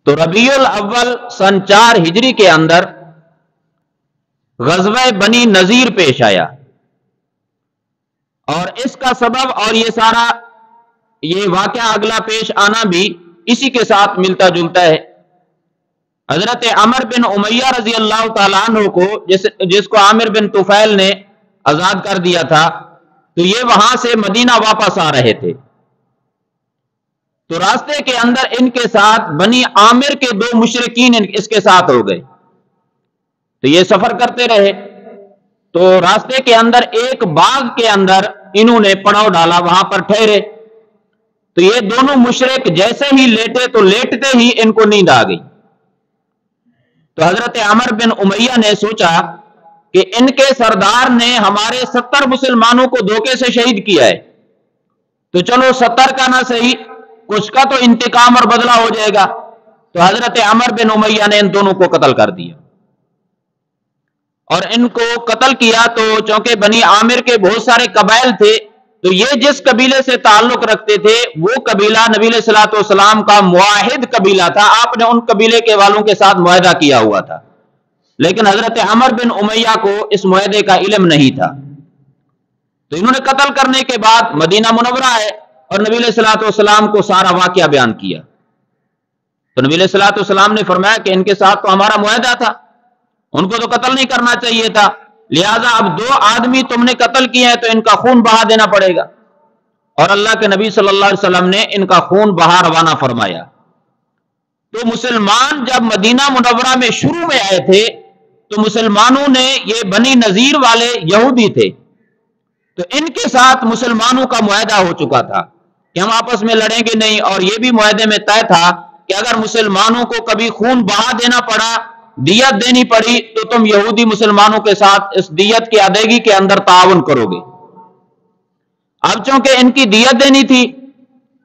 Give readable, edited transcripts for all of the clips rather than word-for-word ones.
تو ربیع الاول سن 4 ہجری کے اندر غزوہ بنی نذیر پیش آیا، اور اس کا سبب اور یہ واقعہ اگلا پیش آنا بھی اسی کے ساتھ ملتا جلتا ہے۔ حضرت عامر بن امیہ رضی اللہ تعالیٰ عنہ کو جس کو عامر بن طفیل نے آزاد کر دیا تھا، تو یہ وہاں سے مدینہ واپس آ رہے تھے، تو راستے کے اندر ان کے ساتھ بنی عامر کے 2 مشرکین اس کے ساتھ ہو گئے، تو یہ سفر کرتے رہے، تو راستے کے اندر ایک باغ کے اندر انہوں نے پڑاؤ ڈالا، وہاں پر ٹھہرے، تو یہ دونوں مشرک جیسے ہی لیٹے تو لیٹتے ہی ان کو نیند آ گئی۔ تو حضرت عامر بن امیہ نے سوچا کہ ان کے سردار نے ہمارے 70 مسلمانوں کو دھوکے سے شہید کیا ہے، تو چلو 70 کا نہ صحیح، کچھ کا تو انتقام اور بدلہ ہو جائے گا۔ تو حضرت عامر بن امیہ نے ان دونوں کو قتل کر دیا، اور ان کو قتل کیا تو چونکہ بنی عامر کے بہت سارے قبائل تھے، تو یہ جس قبیلے سے تعلق رکھتے تھے وہ قبیلہ نبی علیہ الصلوۃ والسلام کا معاہد قبیلہ تھا، آپ نے ان قبیلے کے والوں کے ساتھ معاہدہ کیا ہوا تھا، لیکن حضرت عامر بن امیہ کو اس معاہدے کا علم نہیں تھا، تو انہوں نے قتل کرنے کے بعد مدینہ منورہ آئے اور نبی علیہ الصلوۃ والسلام کو سارا واقعہ بیان کیا، تو نبی علیہ الصلوۃ والسلام نے فرمایا کہ ان کے ساتھ تو ہمارا معاہدہ تھا، ان کو تو قتل نہیں کرنا چاہیے تھا، لہذا اب 2 آدمی تم نے قتل کیے ہیں تو ان کا خون بہا دینا پڑے گا، اور اللہ کے نبی صلی اللہ علیہ وسلم نے ان کا خون بہا روانہ فرمایا۔ تو مسلمان جب مدینہ منورہ میں شروع میں آئے تھے تو مسلمانوں نے، یہ بنی نذیر والے یہودی تھے، تو ان کے ساتھ مسلمانوں کا معاہدہ ہو چکا تھا کہ ہم آپس میں لڑیں گے نہیں، اور یہ بھی معاہدے میں طے تھا کہ اگر مسلمانوں کو کبھی خون بہا دینا پڑا، دیت دینی پڑی، تو تم یہودی مسلمانوں کے ساتھ اس دیت کی ادائیگی کے اندر تعاون کرو گے۔ اب چونکہ ان کی دیت دینی تھی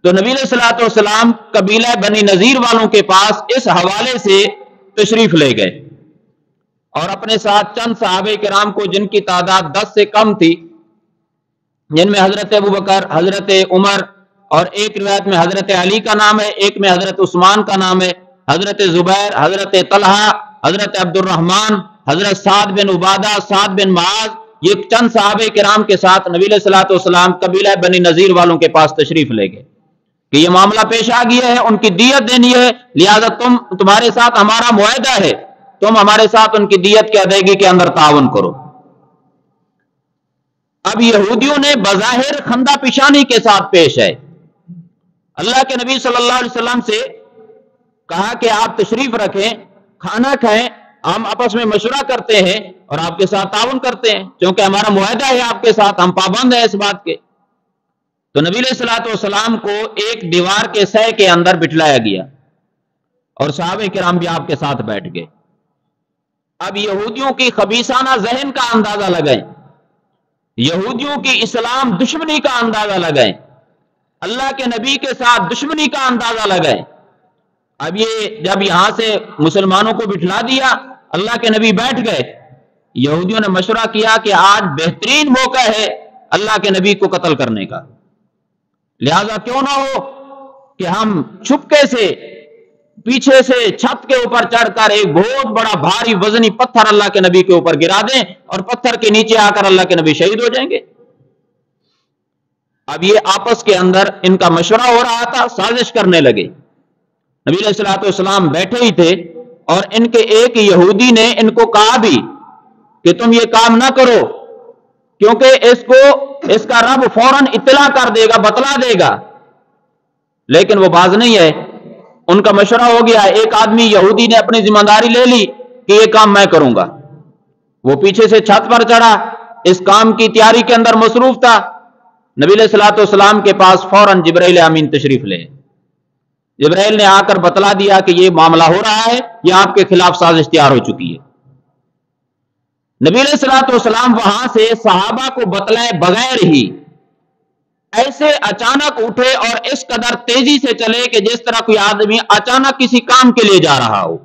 تو نبی علیہ الصلوۃ والسلام قبیلہ بنی نذیر والوں کے پاس اس حوالے سے تشریف لے گئے، اور اپنے ساتھ چند صحابہ کرام کو جن کی تعداد 10 سے کم تھی، جن میں حضرت ابوبکر، حضرت عمر، اور ایک روایت میں حضرت علی کا نام ہے، ایک میں حضرت عثمان کا نام ہے، حضرت زبیر، حضرت طلحہ، حضرت عبد الرحمن، حضرت سعد بن عبادہ، سعد بن معاذ، یہ چند صحابہ کرام کے ساتھ نبی علیہ الصلوۃ والسلام قبیلہ بنی نذیر والوں کے پاس تشریف لے گئے کہ یہ معاملہ پیش آ گیا ہے، ان کی دیت دینی ہے، لہذا تمہارے ساتھ ہمارا معاہدہ ہے، تم ہمارے ساتھ ان کی دیت کی ادائیگی کے اندر تعاون کرو۔ اب یہودیوں نے بظاہر خندہ پیشانی کے ساتھ پیش ہے، اللہ کے نبی صلی اللہ علیہ وسلم سے کہا کہ آپ تشریف رکھیں، کھانا کھائیں، ہم آپس میں مشورہ کرتے ہیں اور آپ کے ساتھ تعاون کرتے ہیں، کیونکہ ہمارا معاہدہ ہے آپ کے ساتھ، ہم پابند ہیں اس بات کے۔ تو نبی علیہ الصلوۃ والسلام کو ایک دیوار کے سہ کے اندر بٹھلایا گیا، اور صحابہ کرام بھی آپ کے ساتھ بیٹھ گئے۔ اب یہودیوں کی خبیثانہ ذہن کا اندازہ لگائیں، یہودیوں کی اسلام دشمنی کا اندازہ لگائیں، اللہ کے نبی کے ساتھ دشمنی کا اندازہ لگائیں۔ اب یہ جب یہاں سے مسلمانوں کو بٹھلا دیا، اللہ کے نبی بیٹھ گئے، یہودیوں نے مشورہ کیا کہ آج بہترین موقع ہے اللہ کے نبی کو قتل کرنے کا، لہذا کیوں نہ ہو کہ ہم چھپکے سے پیچھے سے چھت کے اوپر چڑھ کر ایک بہت بڑا بھاری وزنی پتھر اللہ کے نبی کے اوپر گرا دیں، اور پتھر کے نیچے آ کر اللہ کے نبی شہید ہو جائیں گے۔ اب یہ آپس کے اندر ان کا مشورہ ہو رہا تھا، سازش کرنے لگے۔ نبی علیہ الصلوۃ والسلام بیٹھے ہی تھے، اور ان کے ایک یہودی نے ان کو کہا بھی کہ تم یہ کام نہ کرو، کیونکہ اس کا رب فوراً اطلاع کر دے گا، بتلا دے گا، لیکن وہ باز نہیں ہے۔ ان کا مشورہ ہو گیا، ایک آدمی یہودی نے اپنی ذمہ داری لے لی کہ یہ کام میں کروں گا، وہ پیچھے سے چھت پر چڑھا، اس کام کی تیاری کے اندر مصروف تھا۔ نبی علیہ الصلوۃ والسلام کے پاس فوراً جبرائیل امین تشریف لے، جبرائیل نے آ کر بتلا دیا کہ یہ معاملہ ہو رہا ہے، یہ آپ کے خلاف سازش تیار ہو چکی ہے۔ نبی علیہ الصلوۃ والسلام وہاں سے صحابہ کو بتلائے بغیر ہی ایسے اچانک اٹھے اور اس قدر تیزی سے چلے کہ جس طرح کوئی آدمی اچانک کسی کام کے لیے جا رہا ہو،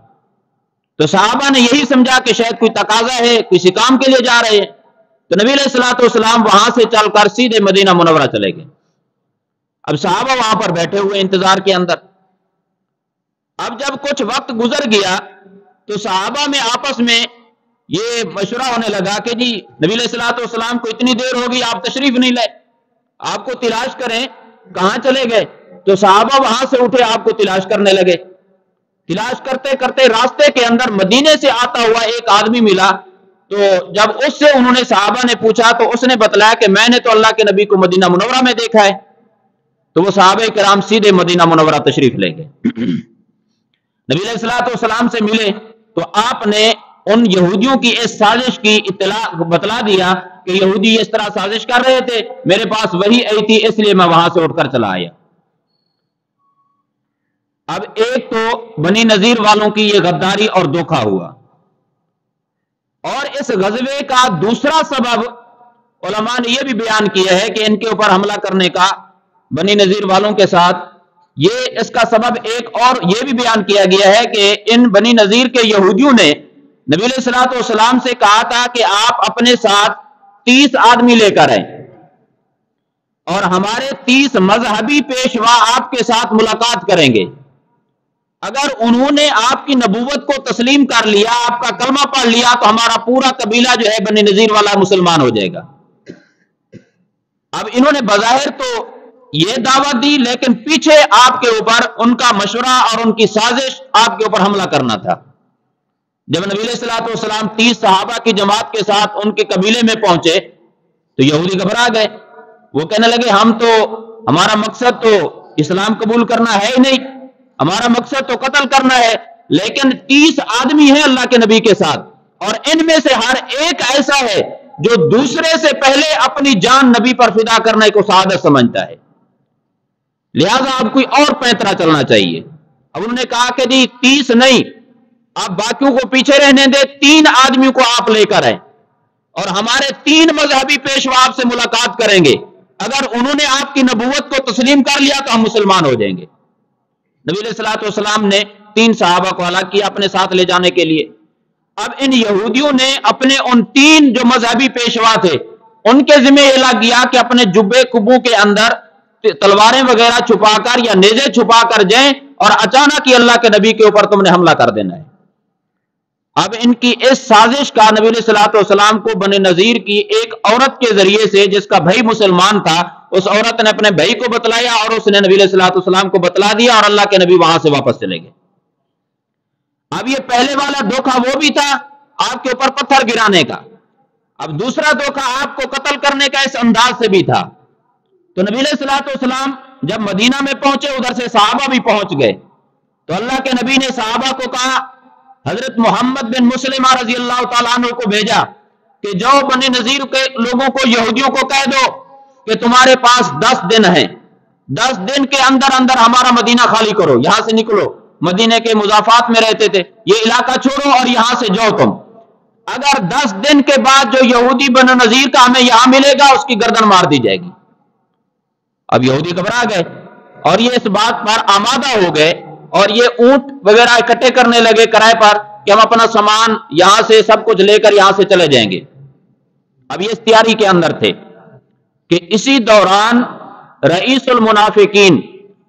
تو صحابہ نے یہی سمجھا کہ شاید کوئی تقاضا ہے، کسی کام کے لیے جا رہے ہیں، تو نبی علیہ الصلوۃ والسلام وہاں سے چل کر سیدھے مدینہ منورہ چلے گئے۔ اب صحابہ وہاں پر بیٹھے ہوئے انتظار کے اندر، اب جب کچھ وقت گزر گیا تو صحابہ میں آپس میں یہ مشورہ ہونے لگا کہ جی نبی علیہ الصلوۃ والسلام کو اتنی دیر ہوگی آپ تشریف نہیں لائے، آپ کو تلاش کریں، کہاں چلے گئے؟ تو صحابہ وہاں سے اٹھے، آپ کو تلاش کرنے لگے۔ تلاش کرتے کرتے راستے کے اندر مدینے سے آتا ہوا ایک آدمی ملا، تو جب اس سے انہوں نے صحابہ نے پوچھا تو اس نے بتلایا کہ میں نے تو اللہ کے نبی کو مدینہ منورہ میں دیکھا ہے۔ تو وہ صحابہ کرام سیدھے مدینہ منورہ تشریف لے گئے، نبی علیہ الصلوۃ والسلام سے ملے تو آپ نے ان یہودیوں کی اس سازش کی اطلاع بتلا دیا کہ یہودی اس طرح سازش کر رہے تھے، میرے پاس وحی آئی تھی اس لیے میں وہاں سے اٹھ کر چلا آیا۔ اب ایک تو بنی نذیر والوں کی یہ غداری اور دھوکہ ہوا، اور اس غزوے کا دوسرا سبب علماء نے یہ بھی بیان کیا ہے کہ ان کے اوپر حملہ کرنے کا بنی نذیر والوں کے ساتھ، یہ اس کا سبب ایک اور یہ بھی بیان کیا گیا ہے کہ ان بنی نذیر کے یہودیوں نے نبی علیہ الصلوۃ والسلام سے کہا تھا کہ آپ اپنے ساتھ 30 آدمی لے کر آئیں اور ہمارے 30 مذہبی پیشوا آپ کے ساتھ ملاقات کریں گے، اگر انہوں نے آپ کی نبوت کو تسلیم کر لیا، آپ کا کلمہ پڑھ لیا، تو ہمارا پورا قبیلہ جو ہے بنی نذیر والا مسلمان ہو جائے گا۔ اب انہوں نے بظاہر تو یہ دعوت دی، لیکن پیچھے آپ کے اوپر ان کا مشورہ اور ان کی سازش آپ کے اوپر حملہ کرنا تھا۔ جب نبی علیہ الصلوۃ والسلام 30 صحابہ کی جماعت کے ساتھ ان کے قبیلے میں پہنچے تو یہودی گھبرا گئے، وہ کہنے لگے ہمارا مقصد تو اسلام قبول کرنا ہے ہی نہیں، ہمارا مقصد تو قتل کرنا ہے، لیکن 30 آدمی ہیں اللہ کے نبی کے ساتھ، اور ان میں سے ہر ایک ایسا ہے جو دوسرے سے پہلے اپنی جان نبی پر فدا کرنے کو سعادت سمجھتا ہے، لہذا اب کوئی اور پینترا چلنا چاہیے۔ اب انہوں نے کہا کہ جی 30 نہیں، آپ باقیوں کو پیچھے رہنے دیں، 3 آدمیوں کو آپ لے کر آئیں اور ہمارے 3 مذہبی پیشوا آپ سے ملاقات کریں گے، اگر انہوں نے آپ کی نبوت کو تسلیم کر لیا تو ہم مسلمان ہو جائیں گے۔ نبی علیہ الصلوۃ والسلام نے 3 صحابہ کو ہلاک کیا اپنے ساتھ لے جانے کے لیے۔ اب ان یہودیوں نے اپنے ان 3 جو مذہبی پیشوا تھے ان کے ذمہ یہ لگ گیا کہ اپنے جبے کبو کے اندر تلواریں وغیرہ چھپا کر یا نیزے چھپا کر جائیں اور اچانک ہی اللہ کے نبی کے اوپر تم نے حملہ کر دینا ہے۔ اب ان کی اس سازش کا نبی علیہ الصلوۃ والسلام کو بنی نذیر کی ایک عورت کے ذریعے سے، جس کا بھائی مسلمان تھا، اس عورت نے اپنے بھائی کو بتلایا اور اس نے نبی علیہ الصلوۃ والسلام کو بتلا دیا اور اللہ کے نبی وہاں سے واپس چلے گئے۔ اب یہ پہلے والا دھوکہ وہ بھی تھا آپ کے اوپر پتھر گرانے کا، اب دوسرا دھوکہ آپ کو قتل کرنے کا اس انداز سے بھی تھا۔ تو نبی علیہ الصلوۃ والسلام جب مدینہ میں پہنچے، ادھر سے صحابہ بھی پہنچ گئے، تو اللہ کے نبی نے صحابہ کو کہا، حضرت محمد بن مسلمہ رضی اللہ تعالیٰ عنہ کو بھیجا کہ جاؤ بنی نذیر کے لوگوں کو، یہودیوں کو کہہ دو کہ تمہارے پاس 10 دن ہیں، 10 دن کے اندر اندر ہمارا مدینہ خالی کرو، یہاں سے نکلو، مدینے کے مضافات میں رہتے تھے، یہ علاقہ چھوڑو اور یہاں سے جاؤ تم، اگر 10 دن کے بعد جو یہودی بنی نذیر کا ہمیں یہاں ملے گا اس کی گردن مار دی جائے گی۔ اب یہودی گھبرا گئے اور یہ اس بات پر آمادہ ہو گئے اور یہ اونٹ وغیرہ اکٹھے کرنے لگے کرائے پر کہ ہم اپنا سامان یہاں سے سب کچھ لے کر یہاں سے چلے جائیں گے۔ اب یہ اس تیاری کے اندر تھے کہ اسی دوران رئیس المنافقین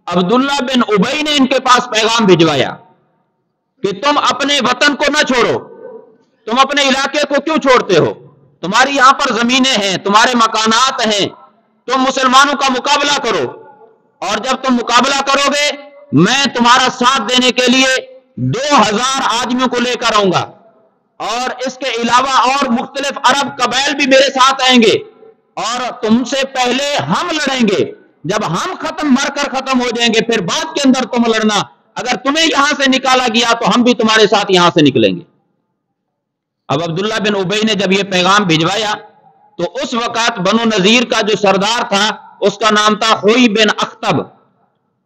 عبداللہ بن ابی نے ان کے پاس پیغام بھجوایا کہ تم اپنے وطن کو نہ چھوڑو، تم اپنے علاقے کو کیوں چھوڑتے ہو؟ تمہاری یہاں پر زمینیں ہیں، تمہارے مکانات ہیں، تم مسلمانوں کا مقابلہ کرو، اور جب تم مقابلہ کرو گے میں تمہارا ساتھ دینے کے لیے 2000 آدمیوں کو لے کر آؤں گا، اور اس کے علاوہ اور مختلف عرب قبائل بھی میرے ساتھ آئیں گے، اور تم سے پہلے ہم لڑیں گے، جب ہم مر کر ختم ہو جائیں گے پھر بعد کے اندر تم لڑنا، اگر تمہیں یہاں سے نکالا گیا تو ہم بھی تمہارے ساتھ یہاں سے نکلیں گے۔ اب عبداللہ بن ابی نے جب یہ پیغام بھجوایا تو اس وقت بنو نذیر کا جو سردار تھا اس کا نام تھا ہوئی بن اخطب،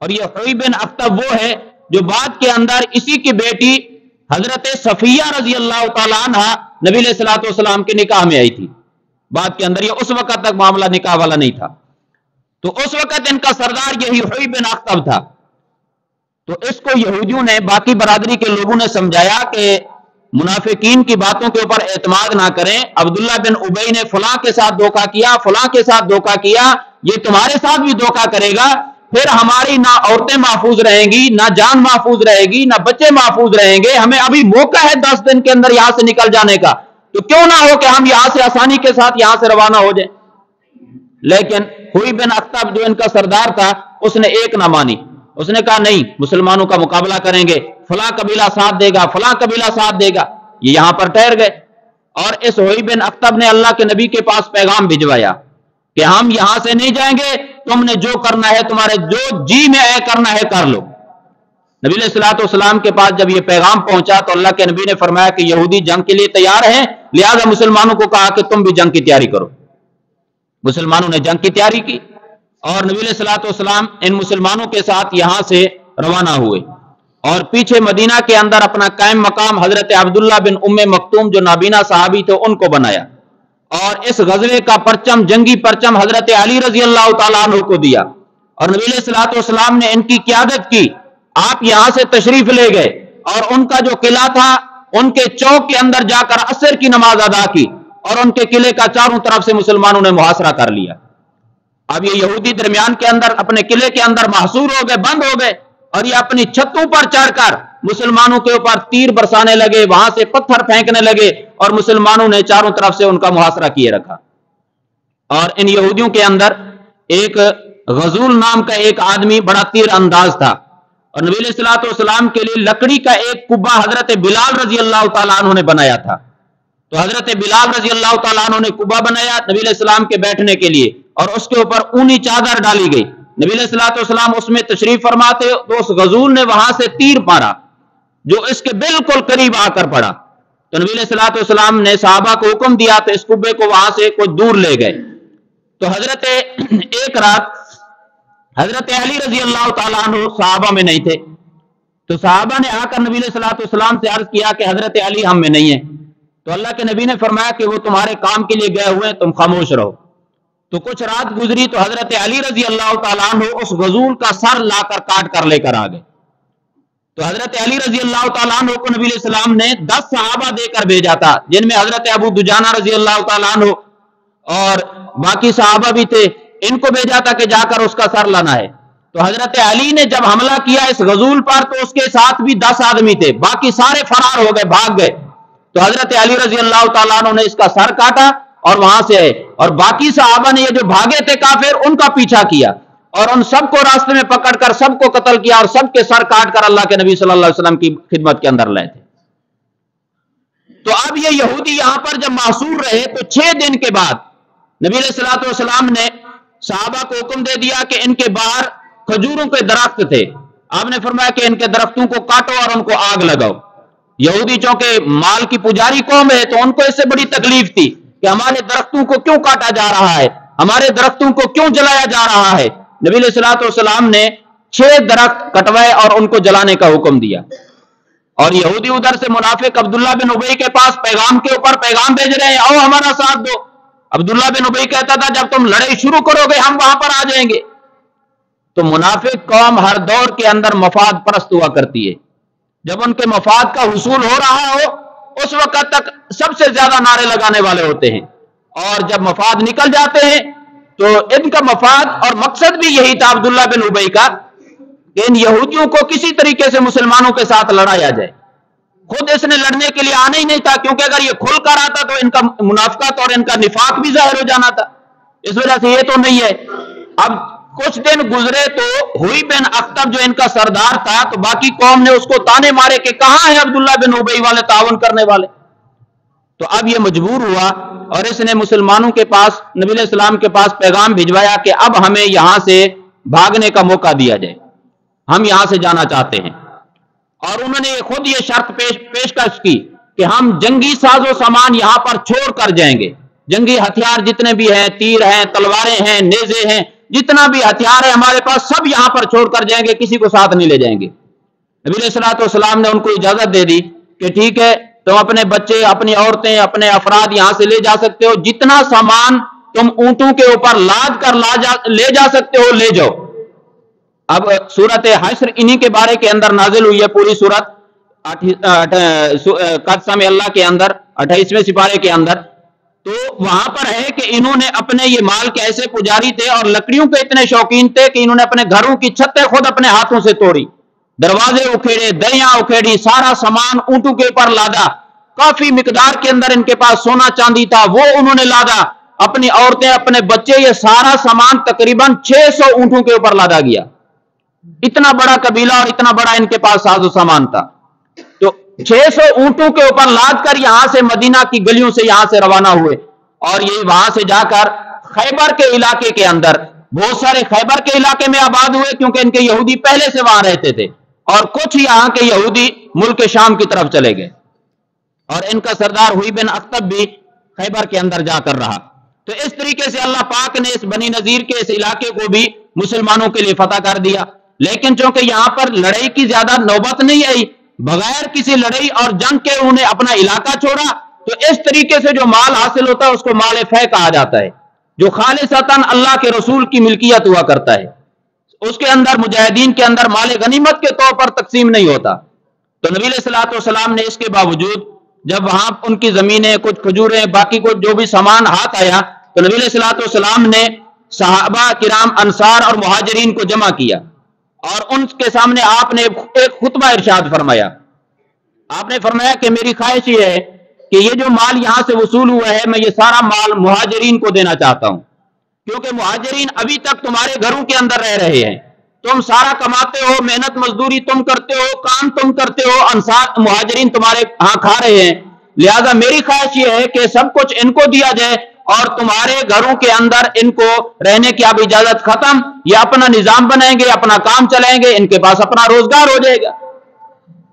اور یہ ہوئی بن اخطب وہ ہے جو بعد کے اندر اسی کی بیٹی حضرت صفیہ رضی اللہ تعالیٰ عنہ نبی علیہ الصلوۃ والسلام کے نکاح میں آئی تھی، بعد کے اندر یہ اس وقت تک معاملہ نکاح والا نہیں تھا، تو اس وقت ان کا سردار یہی ہوئی بن اخطب تھا۔ تو اس کو یہودیوں نے، باقی برادری کے لوگوں نے سمجھایا کہ منافقین کی باتوں کے اوپر اعتماد نہ کریں، عبداللہ بن ابی نے فلاں کے ساتھ دھوکہ کیا، فلاں کے ساتھ دھوکہ کیا، یہ تمہارے ساتھ بھی دھوکہ کرے گا، پھر ہماری نہ عورتیں محفوظ رہیں گی، نہ جان محفوظ رہے گی، نہ بچے محفوظ رہیں گے. ہمیں ابھی موقع ہے 10 دن کے اندر یہاں سے نکل جانے کا، تو کیوں نہ ہو کہ ہم یہاں سے آسانی کے ساتھ یہاں سے روانہ ہو جائیں. لیکن ہوئی بن اخطب جو ان کا سردار تھا، اس نے ایک نہ مانی. اس نے کہا نہیں، مسلمانوں کا مقابلہ کریں گے، فلاں قبیلہ ساتھ دے گا، فلاں قبیلہ ساتھ دے گا. یہ یہاں پر ٹھہر گئے، اور اس ہوئی بن اخطب نے اللہ کے نبی کے پاس پیغام بھجوایا کہ ہم یہاں سے نہیں جائیں گے، تم نے جو کرنا ہے، تمہارے جو جی میں اے کرنا ہے کر لو. نبی علیہ الصلوۃ والسلام کے پاس جب یہ پیغام پہنچا تو اللہ کے نبی نے فرمایا کہ یہودی جنگ کے لیے تیار ہیں، لہذا مسلمانوں کو کہا کہ تم بھی جنگ کی تیاری کرو. مسلمانوں نے جنگ کی تیاری کی، اور نبی علیہ الصلوۃ والسلام ان مسلمانوں کے ساتھ یہاں سے روانہ ہوئے، اور پیچھے مدینہ کے اندر اپنا قائم مقام حضرت عبداللہ بن ام مکتوم جو نابینا صحابی تھے ان کو بنایا، اور اس غزوے کا پرچم، جنگی پرچم حضرت علی رضی اللہ تعالیٰ عنہ کو دیا، اور نبی علیہ الصلوۃ والسلام نے ان کی قیادت کی. آپ یہاں سے تشریف لے گئے، اور ان کا جو قلعہ تھا ان کے چوک کے اندر جا کر عصر کی نماز ادا کی، اور ان کے قلعے کا چاروں طرف سے مسلمانوں نے محاصرہ کر لیا. اب یہ یہودی درمیان کے اندر اپنے قلعے کے اندر محصور ہو گئے، بند ہو گئے، اور یہ اپنی چھتوں پر چڑھ کر مسلمانوں کے اوپر تیر برسانے لگے، وہاں سے پتھر پھینکنے لگے، اور مسلمانوں نے چاروں طرف سے ان کا محاصرہ کیے رکھا. اور ان یہودیوں کے اندر ایک غزول نام کا ایک آدمی بڑا تیر انداز تھا، اور نبی علیہ الصلوۃ والسلام کے لیے لکڑی کا ایک کبا حضرت بلال رضی اللہ تعالیٰ عنہ نے بنایا تھا. تو حضرت بلال رضی اللہ تعالیٰ عنہ نے کبا بنایا نبی علیہ السلام کے بیٹھنے کے لیے، اور اس کے اوپر اونی چادر ڈالی گئی. نبی علیہ الصلوۃ والسلام اس میں تشریف فرماتے تو اس غزول نے وہاں سے تیر مارا جو اس کے بالکل قریب آ کر پڑا. تو نبی علیہ الصلوۃ والسلام نے صحابہ کو حکم دیا تو اس کبے کو وہاں سے کچھ دور لے گئے. تو حضرت ایک رات حضرت علی رضی اللہ تعالیٰ عنہ صحابہ میں نہیں تھے، تو صحابہ نے آ کر نبی علیہ الصلوۃ والسلام سے عرض کیا کہ حضرت علی ہم میں نہیں ہیں. تو اللہ کے نبی نے فرمایا کہ وہ تمہارے کام کے لیے گئے ہوئے ہیں، تم خاموش رہو. تو کچھ رات گزری تو حضرت علی رضی اللہ تعالیٰ عنہ اس غزول کا سر لا کر کاٹ کر لے کر آ گئے. تو حضرت علی رضی اللہ تعالیٰ عنہ کو نبی علیہ السلام نے 10 صحابہ دے کر بھیجا تھا، جن میں حضرت ابو دجانہ رضی اللہ تعالیٰ عنہ اور باقی صحابہ بھی تھے. ان کو بھیجا تھا کہ جا کر اس کا سر لانا ہے. تو حضرت علی نے جب حملہ کیا اس غزول پر تو اس کے ساتھ بھی 10 آدمی تھے، باقی سارے فرار ہو گئے، بھاگ گئے. تو حضرت علی رضی اللہ تعالیٰ عنہ نے اس کا سر کاٹا اور وہاں سے آئے، اور باقی صحابہ نے یہ جو بھاگے تھے کافر ان کا پیچھا کیا، اور ان سب کو راستے میں پکڑ کر سب کو قتل کیا، اور سب کے سر کاٹ کر اللہ کے نبی صلی اللہ علیہ وسلم کی خدمت کے اندر لائے تھے. تو اب یہ یہودی یہاں پر جب محصور رہے تو 6 دن کے بعد نبی علیہ الصلوۃ والسلام نے صحابہ کو حکم دے دیا کہ ان کے باہر کھجوروں کے درخت تھے. آپ نے فرمایا کہ ان کے درختوں کو کاٹو اور ان کو آگ لگاؤ. یہودی چونکہ مال کی پجاری قوم ہے تو ان کو اس سے بڑی تکلیف تھی کہ ہمارے درختوں کو کیوں کاٹا جا رہا ہے، ہمارے درختوں کو کیوں جلایا جا رہا ہے. نبی علیہ الصلوۃ والسلام نے 6 درخت کٹوائے اور ان کو جلانے کا حکم دیا. اور یہودی ادھر سے منافق عبداللہ بن ابی کے پاس پیغام کے اوپر پیغام بھیج رہے ہیں، آؤ ہمارا ساتھ دو. عبداللہ بن ابی کہتا تھا جب تم لڑائی شروع کرو گے ہم وہاں پر آ جائیں گے. تو منافق قوم ہر دور کے اندر مفاد پرست ہوا کرتی ہے. جب ان کے مفاد کا حصول ہو رہا ہو اس وقت تک سب سے زیادہ نعرے لگانے والے ہوتے ہیں، اور جب مفاد نکل جاتے ہیں تو ان کا مفاد اور مقصد بھی یہی تھا عبداللہ بن ابی کا کہ ان یہودیوں کو کسی طریقے سے مسلمانوں کے ساتھ لڑایا جائے. خود اس نے لڑنے کے لیے آنا ہی نہیں تھا، کیونکہ اگر یہ کھل کر آتا تو ان کا منافقت اور ان کا نفاق بھی ظاہر ہو جانا تھا. اس وجہ سے یہ تو نہیں ہے. اب کچھ دن گزرے تو ہوئی بن اخطب جو ان کا سردار تھا تو باقی قوم نے اس کو تانے مارے کہ کہاں ہے عبداللہ بن ابی والے تعاون کرنے والے. تو اب یہ مجبور ہوا اور اس نے مسلمانوں کے پاس نبی علیہ السلام کے پاس پیغام بھجوایا کہ اب ہمیں یہاں سے بھاگنے کا موقع دیا جائے، ہم یہاں سے جانا چاہتے ہیں. اور انہوں نے خود یہ شرط پیشکش کی کہ ہم جنگی ساز و سامان یہاں پر چھوڑ کر جائیں گے. جنگی ہتھیار جتنے بھی ہیں، تیر ہیں، تلواریں ہیں، نیزے ہیں، جتنا بھی ہتھیار ہے ہمارے پاس سب یہاں پر چھوڑ کر جائیں گے، کسی کو ساتھ نہیں لے جائیں گے. نبی علیہ الصلوۃ والسلام نے ان کو اجازت دے دی کہ ٹھیک ہے تم اپنے بچے، اپنی عورتیں، اپنے افراد یہاں سے لے جا سکتے ہو، جتنا سامان تم اونٹوں کے اوپر لاد کر لے جا سکتے ہو لے جاؤ. اب سورت حشر انہی کے بارے کے اندر نازل ہوئی ہے. پوری سورت قسم اللہ کے اندر 28ویں سپارے کے اندر تو وہاں پر ہے کہ انہوں نے اپنے یہ مال کے ایسے پجاری تھے اور لکڑیوں کے اتنے شوقین تھے کہ انہوں نے اپنے گھروں کی چھتیں خود اپنے ہاتھوں سے توڑی، دروازے اکھیڑے، دریاں اکھیڑی، سارا سامان اونٹوں کے اوپر لادا، کافی مقدار کے اندر ان کے پاس سونا چاندی تھا وہ انہوں نے لادا، اپنی عورتیں، اپنے بچے، یہ سارا سامان تقریباً 600 اونٹوں کے اوپر لادا گیا۔ اتنا بڑا قبیلہ اور اتنا بڑا ان کے پاس ساز و سامان تھا، تو 600 اونٹوں کے اوپر لاد کر یہاں سے مدینہ کی گلیوں سے یہاں سے روانہ ہوئے، اور یہ وہاں سے جا کر خیبر کے علاقے کے اندر، بہت سارے خیبر کے علاقے میں آباد ہوئے کیونکہ ان کے یہودی پہلے سے وہاں رہتے تھے، اور کچھ یہاں کے یہودی ملک شام کی طرف چلے گئے، اور ان کا سردار ہوئی بن اخطب بھی خیبر کے اندر جا کر رہا۔ تو اس طریقے سے اللہ پاک نے اس بنی نذیر کے اس علاقے کو بھی مسلمانوں کے لیے فتح کر دیا، لیکن چونکہ یہاں پر لڑائی کی زیادہ نوبت نہیں آئی، بغیر کسی لڑائی اور جنگ کے انہوں نے اپنا علاقہ چھوڑا، تو اس طریقے سے جو مال حاصل ہوتا ہے اس کو مال فے کہا جاتا ہے، جو خالصتاً اللہ کے رسول کی ملکیت ہوا کرتا ہے، اس کے اندر مجاہدین کے اندر مال غنیمت کے طور پر تقسیم نہیں ہوتا۔ تو نبی علیہ الصلوۃ والسلام نے اس کے باوجود جب وہاں ان کی زمینیں، کچھ کھجوریں، باقی کچھ جو بھی سامان ہاتھ آیا، تو نبی علیہ الصلوۃ والسلام نے صحابہ کرام، انصار اور مہاجرین کو جمع کیا، اور ان کے سامنے آپ نے ایک خطبہ ارشاد فرمایا۔ آپ نے فرمایا کہ میری خواہش یہ ہے کہ یہ جو مال یہاں سے وصول ہوا ہے میں یہ سارا مال مہاجرین کو دینا چاہتا ہوں، کیونکہ مہاجرین ابھی تک تمہارے گھروں کے اندر رہ رہے ہیں، تم سارا کماتے ہو، محنت مزدوری تم کرتے ہو، کام تم کرتے ہو، انصار مہاجرین تمہارے ہاں کھا رہے ہیں، لہذا میری خواہش یہ ہے کہ سب کچھ ان کو دیا جائے اور تمہارے گھروں کے اندر ان کو رہنے کی اب اجازت ختم، یہ اپنا نظام بنائیں گے، اپنا کام چلائیں گے، ان کے پاس اپنا روزگار ہو جائے گا۔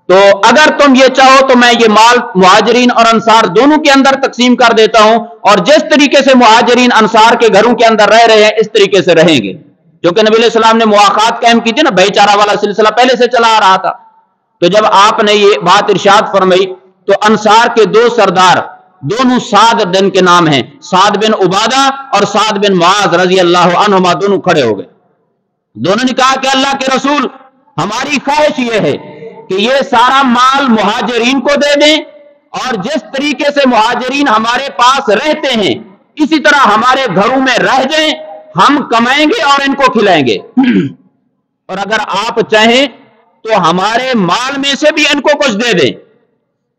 تو اگر تم یہ چاہو تو میں یہ مال مہاجرین اور انصار دونوں کے اندر تقسیم کر دیتا ہوں، اور جس طریقے سے مہاجرین انصار کے گھروں کے اندر رہ رہے ہیں اس طریقے سے رہیں گے، کیونکہ نبی علیہ السلام نے مواخات قائم کی تھی نا، بھائی چارہ والا سلسلہ پہلے سے چلا آ رہا تھا۔ تو جب آپ نے یہ بات ارشاد فرمائی تو انصار کے دو سردار، دونوں سعد بن کے نام ہیں، سعد بن عبادہ اور سعد بن معاذ رضی اللہ عنہما، دونوں کھڑے ہو گئے، دونوں نے کہا کہ اللہ کے رسول، ہماری خواہش یہ ہے کہ یہ سارا مال مہاجرین کو دے دیں، اور جس طریقے سے مہاجرین ہمارے پاس رہتے ہیں اسی طرح ہمارے گھروں میں رہ جائیں، ہم کمائیں گے اور ان کو کھلائیں گے، اور اگر آپ چاہیں تو ہمارے مال میں سے بھی ان کو کچھ دے دیں۔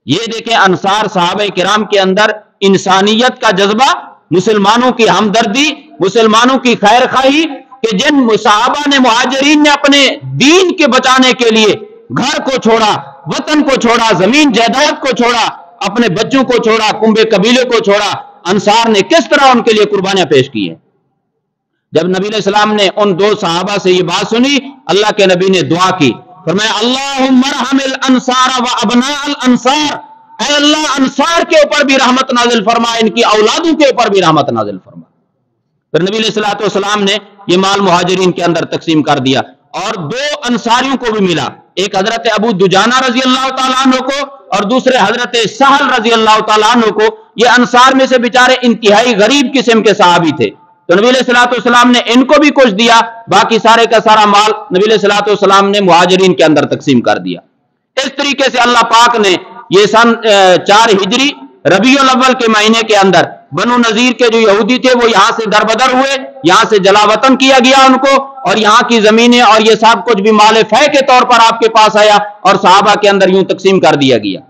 یہ دیکھیں انصار صحابہ کرام کے اندر انسانیت کا جذبہ، مسلمانوں کی ہمدردی، مسلمانوں کی خیر خواہی، کہ جن صحابہ نے، مہاجرین نے اپنے دین کے بچانے کے لیے گھر کو چھوڑا، وطن کو چھوڑا، زمین جائیداد کو چھوڑا، اپنے بچوں کو چھوڑا، کنبے قبیلے کو چھوڑا، انصار نے کس طرح ان کے لیے قربانیاں پیش کی ہیں۔ جب نبی علیہ السلام نے ان دو صحابہ سے یہ بات سنی، اللہ کے نبی نے دعا کی، فرمایا اللہم ارحم الانصار و ابناء الانصار، اے اللہ انصار کے اوپر بھی رحمت نازل فرما، ان کی اولادوں کے اوپر بھی رحمت نازل فرما۔ پھر نبی علیہ السلام نے یہ مال مہاجرین کے اندر تقسیم کر دیا، اور دو انصاریوں کو بھی ملا، ایک حضرت ابو دجانہ رضی اللہ تعالیٰ عنہ کو اور دوسرے حضرت سہل رضی اللہ تعالیٰ عنہ کو۔ یہ انصار میں سے بیچارے انتہائی غریب قسم کے صحابی تھے، تو نبی علیہ السلام نے ان کو بھی کچھ دیا، باقی سارے کا سارا مال نبی علیہ السلام نے مہاجرین کے اندر تقسیم کر دیا۔ اس طریقے سے اللہ پاک نے یہ سن 4 ہجری ربیع الاول کے مہینے کے اندر بنو نذیر کے جو یہودی تھے وہ یہاں سے دربدر ہوئے، یہاں سے جلا وطن کیا گیا ان کو، اور یہاں کی زمینیں اور یہ سب کچھ بھی مال فے کے طور پر آپ کے پاس آیا اور صحابہ کے اندر یوں تقسیم کر دیا گیا۔